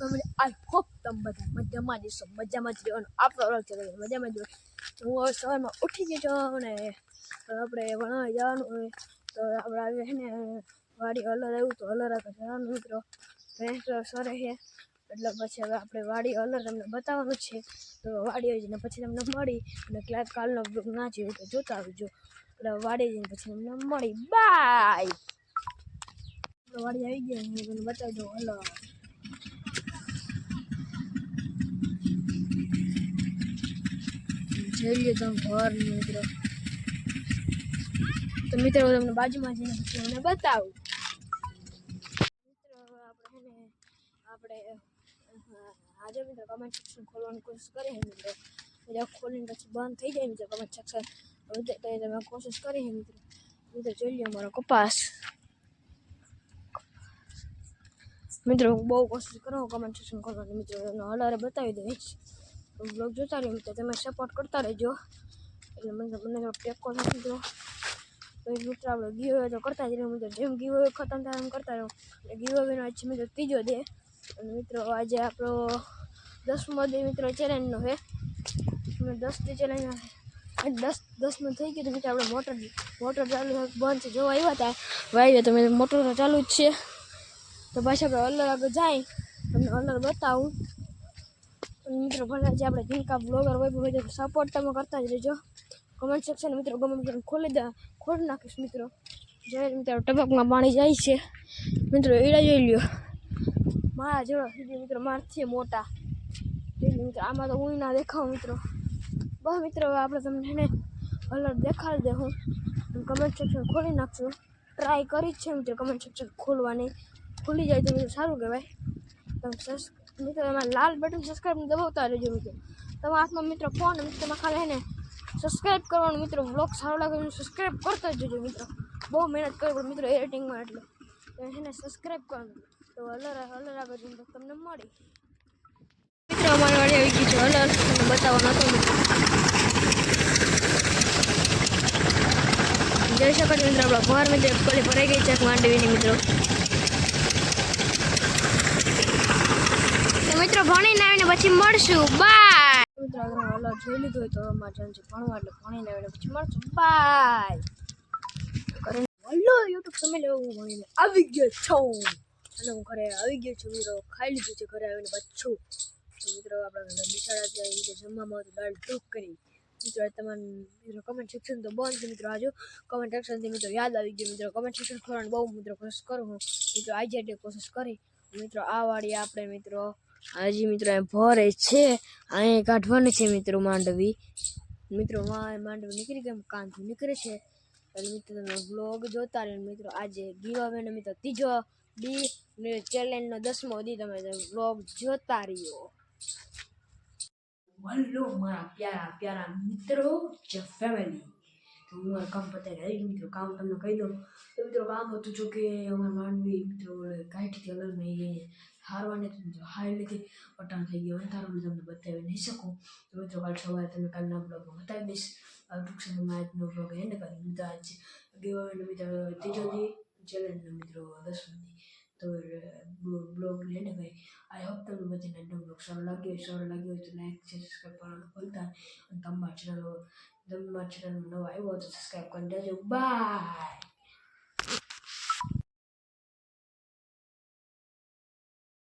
Family I hope તમે બધા મજામાં જ છો, મજામાં જ રહેવાનું આપણો રોજ છે, મજામાં જ રહો. હું હવે સવારમાં ઉઠી ગઈ છું અને આપણે ભણવા જવાનું હોય તો આપણે આવે છે ને વાડી હલર આવ્યું તો હલર આપણે જવાનું મિત્રો ભેંસ સરે છે એટલે પછી હવે આપણે વાડી હલર તમને બતાવવાનું છે. તો વાડી જઈને પછી તમને મળી અને કાલનો બ્લોગ ના જોયું તો જોતા આવજો. એટલે વાડી જઈને પછી તમને મળી બાય. વાડી આવી ગયા હું તમને બતાવી દઉં હલર. જોઈએ તમે ઘર મિત્રો તો મિત્રો તમને બાજુમાં જઈને પછી મને બતાવું. મિત્રો આપણે આજે મિત્રો કમેન્ટ સેક્શન ખોલવાની કોશિશ કરી છે મિત્રો. ખોલીને પછી બંધ થઈ જાય મિત્રો કમેન્ટ સેક્શન તમે કોશિશ કરી છે મિત્રો. મિત્રો જોઈ લો અમારો કપાસ. મિત્રો હું બહુ કોશિશ કરું કમેન્ટ સેક્શન ખોલવાની મિત્રો હલારે બતાવી દઈશ. બ્લોગ જોતા રહ્યો મિત્રો તમે સપોર્ટ કરતા રહેજો એટલે મને ટેકો નથી મિત્રો. તો મિત્રો આપણે ગીવ તો કરતા જ રહ્યો મિત્રો જેમ ગીવ ખતમ થાય એમ કરતા રહ્યો. ગીવ અવેનો આજ મિત્રો ત્રીજો દે અને મિત્રો આજે આપણો 10મો દે મિત્રો ચેલેન્જનો છે. 10 ચેલેન્જ 10 થઈ ગયું તો મિત્રો આપણે મોટર ચાલુ બંધ છે જોવા આવ્યા હતા વાય તો મોટર તો ચાલુ જ છે. તો પાછા આપણે હલર આગળ જાય તમને હલર બતાવું. મિત્રો ભલે જે આપણે જીનકા બ્લોગર હોય તો સપોર્ટ તમે કરતા જ રહેજો. કમેન્ટ સેક્શન મિત્રો ગમે ખોલી નાખીશ મિત્રો. જ્યારે મિત્રો ટપકમાં પાણી જાય છે મિત્રો એડા જોઈ લ્યો મારા જેવો મિત્રો મારથી મોટા મિત્રો આમાં તો હું ના દેખાવ મિત્રો. બસ મિત્રો આપણે તમને ને હલર દેખાડી દે હું કમેન્ટ સેક્શન ખોલી નાખશું. ટ્રાય કરી જ છે મિત્રો કમેન્ટ સેક્શન ખોલવાની ખુલી જાય તો મિત્રો સારું કહેવાય. તમે મિત્રો એમાં લાલ બટન સબસ્ક્રાઈબ દબાવતા રહેજો મિત્રો. તમારા હાથમાં મિત્રો ફોન મિત્રો ખાલી ને સબસ્ક્રાઈબ કરવાનું મિત્રો. બ્લોગ સારો લાગે સબસ્ક્રાઈબ કરતા જજો મિત્રો. બહુ મહેનત કરવી પડે મિત્રો એડિટિંગમાં એટલે એને સબસ્ક્રાઈબ કરવાનું. તો હલર આગળ જઈને તમને મળી મિત્રો અમારી વાડી આવી ગઈ છે હલર તમને બતાવવાનો હતો મિત્રો. જોઈ શકો છો મિત્રો આપણા ઘર મિત્રો કોલી ભરાઈ ગઈ છે માંડવીની મિત્રો. મિત્રો ભણીને આવીને પછી મળશું બાય. મિત્રો હલર જોઈ લીધું હોય તો અમારે જવાનું છે ભણવા એટલે ભણીને આવીને પછી મળશું બાય. હલો યુટ્યુબ ફેમિલી હું ભણીને આવી ગયો છું અને હું ઘરે આવી ગયો છું મિત્રો. ખાઈ લીધું છે ઘરે આવીને પાછું. તો મિત્રો આપણે નિશાળા જાય મિત્રો જમવામાં તો દાળ ઢોકળી મિત્રો. તમારે મિત્રો કમેન્ટ સેક્શન તો બંધ છે મિત્રો. આજુ કમેન્ટ સેક્શનથી મિત્રો યાદ આવી ગયું મિત્રો કમેન્ટ સેક્શન ખોલવાની બહુ મિત્રો કોશિશ કરું હું મિત્રો. આજે કોશિશ કરી મિત્રો આ વાળી આપણે મિત્રો હજી મિત્રો એમ ભરે છે અહીંયા કાઢવાની છે મિત્રો માંડવી. મિત્રો માંડવી નીકળી ગઈ કાંધું નીકળે છે એટલે મિત્રો તમે બ્લોગ જોતા રહ્યો મિત્રો. આજે ગીવ અવેનો મિત્રો ત્રીજો દી ચેલેન્જનો 10મો દી તમે બ્લોગ જોતા રહ્યો. હલો મારા પ્યારા પ્યારા મિત્રો જે ફેમિલી તો હું કામ પતાવી આવી મિત્રો. કામ તમને કહી દઉં તો મિત્રો કામ હતું જો કે અમારા માંડવી મિત્રો કાઢી હલર મેં હારવાને તો મિત્રો હારી લીધી પટાણ થઈ ગયો અંધારું તમને બતાવી નહીં શકું. તો મિત્રો કાલ સવારે તમે કાલના બ્લોગમાં બતાવી દઈશ. ટૂંક સમયમાં આજનો બ્લોગ એન્ડ કરી મિત્રો. આજ ગીવ અવેનો મિત્રો ત્રીજો દી ચેલેન્જનો મિત્રો 10મો દી તો બ્લોગ એન્ડ કરી. આઈ હોપ તમને બધાને આજનો બ્લોગ સારો લાગ્યો હોય તો લાઈક સબસ્ક્રાઈબ કરવાનું ભૂલતા અને તમારા ચેનલમાં નવા આવ્યો તો સબસ્ક્રાઈબ કરી દેજો બાય.